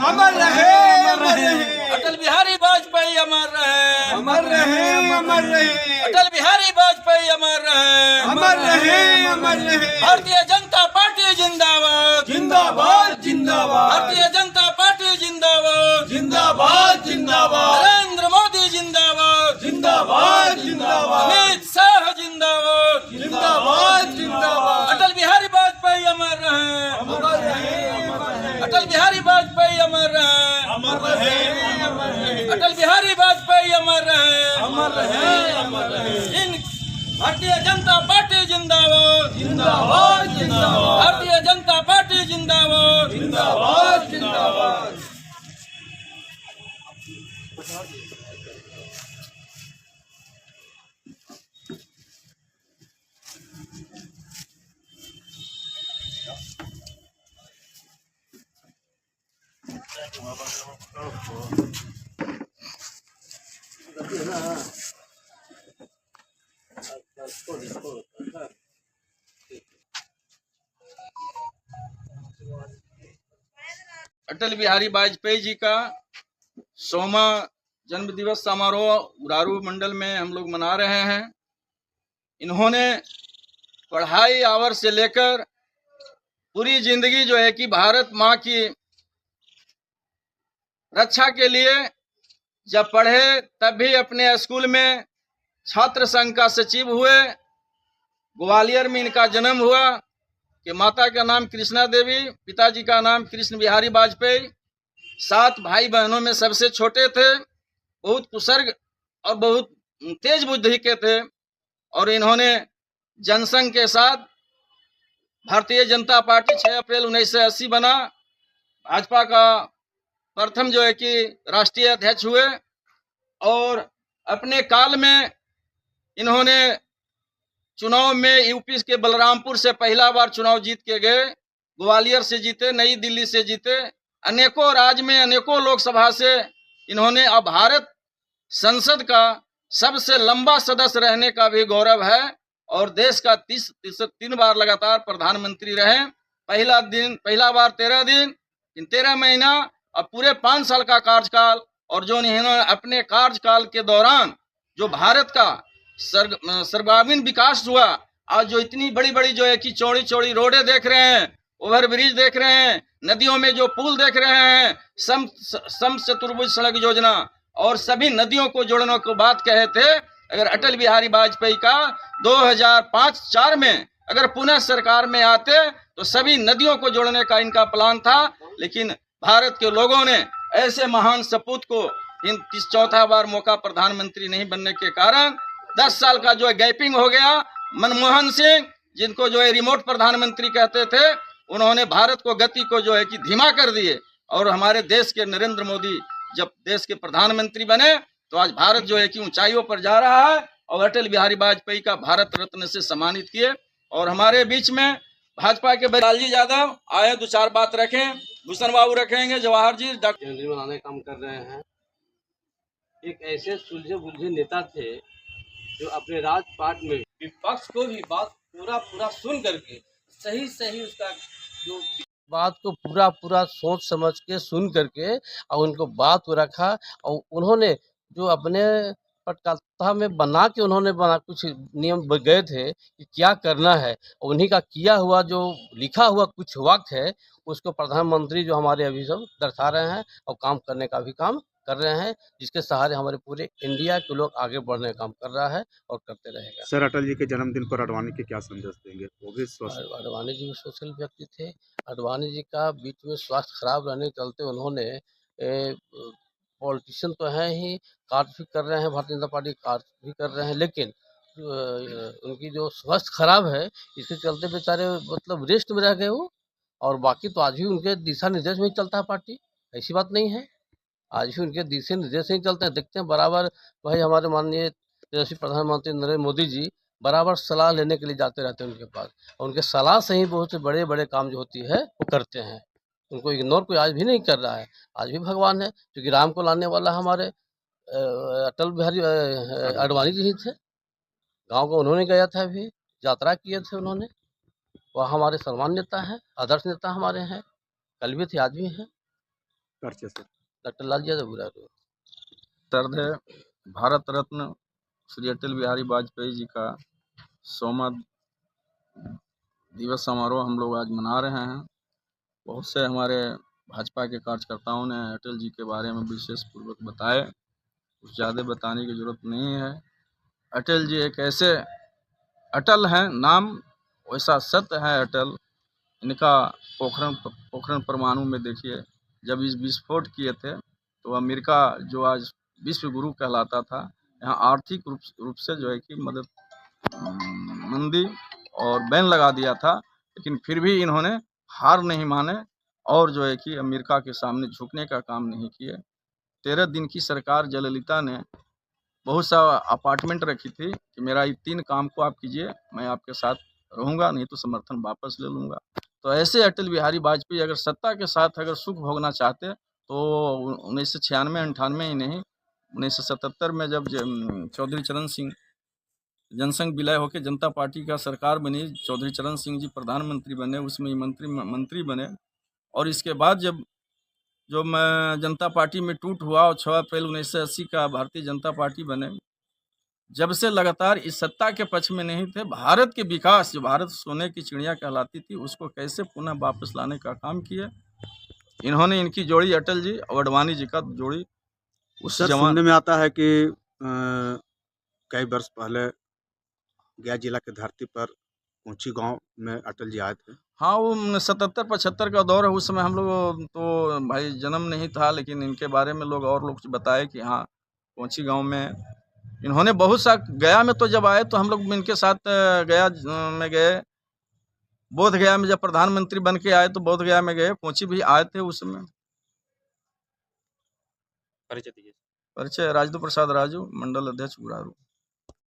अमर रहे, अमर रहे। अटल बिहारी वाजपेयी अमर रहे, अमर रहे, अमर रहे। अटल बिहारी वाजपेयी अमर रहे, अमर रहे, अमर रहे। भारतीय जनता पार्टी जिंदाबाद, जिंदाबाद, जिंदाबाद। भारतीय जनता पार्टी जिंदाबाद, जिंदाबाद, जिंदाबाद। नरेंद्र मोदी जिंदाबाद, जिंदाबाद, जिंदाबाद। अमित शाह जिंदाबाद, जिंदाबाद, जिंदाबाद। अटल बिहारी वाजपेयी अमर रहे, अमर रहे, अमर रहे। अटल बिहारी वाजपेयी अमर रहे, अमर रहे, अमर रहे। अटल बिहारी वाजपेयी अमर रहे, अमर रहे, अमर रहे। इन भारतीय जनता पार्टी जिंदाबाद, जिंदाबाद, जिंदाबाद। भारतीय जनता पार्टी जिंदाबाद, जिंदाबाद, जिंदाबाद। अटल बिहारी वाजपेयी जी का 100वां जन्म दिवस समारोह उरारू मंडल में हम लोग मना रहे हैं। इन्होंने पढ़ाई आवर से लेकर पूरी जिंदगी जो है कि भारत माँ की रक्षा के लिए जब पढ़े तब भी अपने स्कूल में छात्र संघ का सचिव हुए। ग्वालियर में इनका जन्म हुआ कि माता का नाम कृष्णा देवी, पिताजी का नाम कृष्ण बिहारी वाजपेयी। 7 भाई बहनों में सबसे छोटे थे। बहुत कुसर्ग और बहुत तेज बुद्धि के थे और इन्होंने जनसंघ के साथ भारतीय जनता पार्टी 6 अप्रैल 1980 बना। भाजपा का प्रथम जो है कि राष्ट्रीय अध्यक्ष हुए और अपने काल में इन्होंने चुनाव में यूपी के बलरामपुर से पहला बार चुनाव जीत के गए। ग्वालियर से जीते, नई दिल्ली से जीते, अनेकों राज्य में अनेकों लोकसभा से इन्होंने अब भारत संसद का सबसे लंबा सदस्य रहने का भी गौरव है और देश का 3 बार लगातार प्रधानमंत्री रहे। पहला बार 13 दिन, 13 महीना और पूरे 5 साल का कार्यकाल। और जो इन्होंने अपने कार्यकाल के दौरान जो भारत का सर्वांगीण विकास हुआ, आज जो इतनी बड़ी बड़ी जो है कि चौड़ी चौड़ी रोडें देख रहे हैं, ओवर ब्रिज देख रहे हैं, नदियों में जो पुल देख रहे हैं, सम चतुर्भुज सड़क योजना और सभी नदियों को जोड़ने को बात कहे थे। अगर अटल बिहारी वाजपेयी का 2005-4 में अगर पुनः सरकार में आते तो सभी नदियों को जोड़ने का इनका प्लान था, लेकिन भारत के लोगों ने ऐसे महान सपूत को इन 4था बार मौका प्रधानमंत्री नहीं बनने के कारण 10 साल का जो है गैपिंग हो गया। मनमोहन सिंह, जिनको जो है रिमोट प्रधानमंत्री कहते थे, उन्होंने भारत को गति को जो है कि धीमा कर दिए और हमारे देश के नरेंद्र मोदी जब देश के प्रधानमंत्री बने तो आज भारत जो है कि ऊंचाइयों पर जा रहा है और अटल बिहारी वाजपेयी का भारत रत्न से सम्मानित किए। और हमारे बीच में भाजपा के लालजी यादव आए, 2-4 बात रखें, भूषण बाबू रखेंगे, जवाहर जी, डॉक्टर बनाने काम कर रहे हैं। एक ऐसे सुलझे बुलझे नेता थे जो अपने राजपाट में विपक्ष को भी बात पूरा सुन करके सही उसका जो बात को पूरा सोच समझ के सुन करके और उनको बात को रखा और उन्होंने जो अपने पटकथा में बना कुछ नियम गए थे कि क्या करना है, उन्हीं का किया हुआ जो लिखा हुआ कुछ वक्त है उसको प्रधानमंत्री जो हमारे अभी सब दर्शा रहे हैं और काम करने का भी काम कर रहे हैं, जिसके सहारे हमारे पूरे इंडिया के लोग आगे बढ़ने का काम कर रहा है और करते रहेगा। सर, अटल जी के जन्मदिन पर अडवाणी के क्या संदेश देंगे? वो भी अडवाणी जी भी सोशल व्यक्ति थे। अडवाणी जी का बीच में स्वास्थ्य खराब रहने के चलते उन्होंने पॉलिटिशियन तो हैं ही, कार्य भी कर रहे हैं, भारतीय जनता पार्टी कार्य भी कर रहे हैं, लेकिन उनकी जो स्वास्थ्य खराब है इसके चलते बेचारे मतलब रेस्ट में रह गए वो। और बाकी तो आज भी उनके दिशा निर्देश में ही चलता है पार्टी, ऐसी बात नहीं है। आज भी उनके दिशा निर्देश ही चलते हैं। देखते हैं बराबर भाई हमारे माननीय यशस्वी प्रधानमंत्री नरेंद्र मोदी जी बराबर सलाह लेने के लिए जाते रहते हैं उनके पास, और उनके सलाह से ही बहुत से बड़े बड़े काम जो होती है वो करते हैं। उनको इग्नोर कोई आज भी नहीं कर रहा है। आज भी भगवान है, क्योंकि राम को लाने वाला हमारे अटल बिहारी अडवाणी जी ही थे। गाँव को उन्होंने गया था, अभी यात्रा किए थे उन्होंने। वह हमारे सम्मान नेता हैं, आदर्श नेता हमारे हैं, कल भी थे आज भी हैं। परिचय सर। डॉक्टर लाल यादव बुरारू। दर्द है भारत रत्न श्री अटल बिहारी वाजपेयी जी का 100वां दिवस समारोह हम लोग आज मना रहे हैं। बहुत से हमारे भाजपा के कार्यकर्ताओं ने अटल जी के बारे में विशेष पूर्वक बताए, कुछ ज़्यादा बताने की जरूरत नहीं है। अटल जी एक ऐसे अटल हैं, नाम वैसा सत्य है अटल। इनका पोखरण परमाणु में देखिए, जब इस विस्फोट किए थे तो अमेरिका जो आज विश्व गुरु कहलाता था, यहाँ आर्थिक रूप से जो है कि मदद मंदी और बैन लगा दिया था, लेकिन फिर भी इन्होंने हार नहीं माने और जो है कि अमेरिका के सामने झुकने का काम नहीं किए। 13 दिन की सरकार जयललिता ने बहुत सा अपार्टमेंट रखी थी कि मेरा ये 3 काम को आप कीजिए, मैं आपके साथ रहूँगा, नहीं तो समर्थन वापस ले लूँगा। तो ऐसे अटल बिहारी वाजपेयी अगर सत्ता के साथ अगर सुख भोगना चाहते तो 1996-98 ही नहीं, 1977 में जब चौधरी चरण सिंह जनसंघ विलय होकर जनता पार्टी का सरकार बनी, चौधरी चरण सिंह जी प्रधानमंत्री बने, उसमें मंत्री बने, और इसके बाद जब जनता पार्टी में टूट हुआ और 6 अप्रैल 1980 का भारतीय जनता पार्टी बने, जब से लगातार इस सत्ता के पक्ष में नहीं थे। भारत के विकास, जो भारत सोने की चिड़िया कहलाती थी, उसको कैसे पुनः वापस लाने का काम किए इन्होंने। इनकी जोड़ी अटल जी और अडवाणी जी का जोड़ी उस सर, जमाने सुनने में आता है कि कई वर्ष पहले गया जिला के धरती पर ऊंची गांव में अटल जी आए थे। हाँ, वो 77-75 का दौर है। उस समय हम लोग तो भाई जन्म नहीं था, लेकिन इनके बारे में लोग बताए कि हाँ, कोंची गांव में इन्होंने बहुत सा, गया में तो जब आए तो हम लोग इनके साथ गया में गए, बोध गया में जब प्रधानमंत्री बन के आए तो बोध गया में गए, कोंची भी आए थे उस समय। परिचय दीजिए। परिचय राजदू प्रसाद राजू, मंडल अध्यक्ष गुरारू।